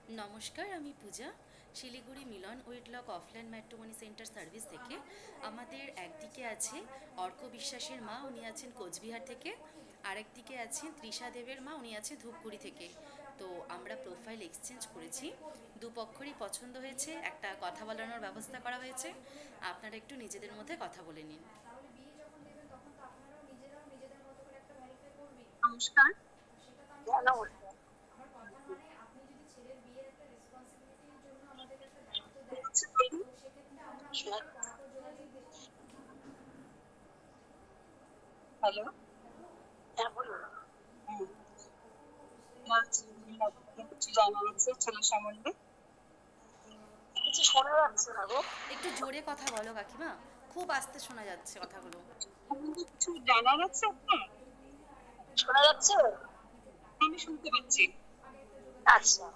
নমস্কার, আমি পূজা, শিলিগুড়ি মিলন ওয়েটলক offline matrimony centre service থেকে। আমাদের একদিকে আছে অর্ক বিশ্বাসের মা, উনি আছেন কোচবিহার থেকে। আরেকদিকে আছেন তৃষা দেবের মা, উনি আছেন ধূপগুড়ি থেকে। তো আমরা প্রোফাইল এক্সচেঞ্জ করেছি, দুপক্ষরই পছন্দ হয়েছে, একটা কথা বলানোর ব্যবস্থা করা হয়েছে। আপনারা একটু নিজেদের মধ্যে কথা বলে নিন। নমস্কার। নমস্কার। হ্যালো। হ্যাঁ, বলুন। কিছু জানার আছে ছেলে সম্বন্ধে। কিছু শোনা যাচ্ছে না গো। একটু জোরে কথা বলো কাকিমা, খুব আস্তে শোনা যাচ্ছে কথাগুলো। সম্বন্ধে কিছু জানার আছে আপনার? শোনা যাচ্ছে? আমি শুনতে পাচ্ছি। আচ্ছা,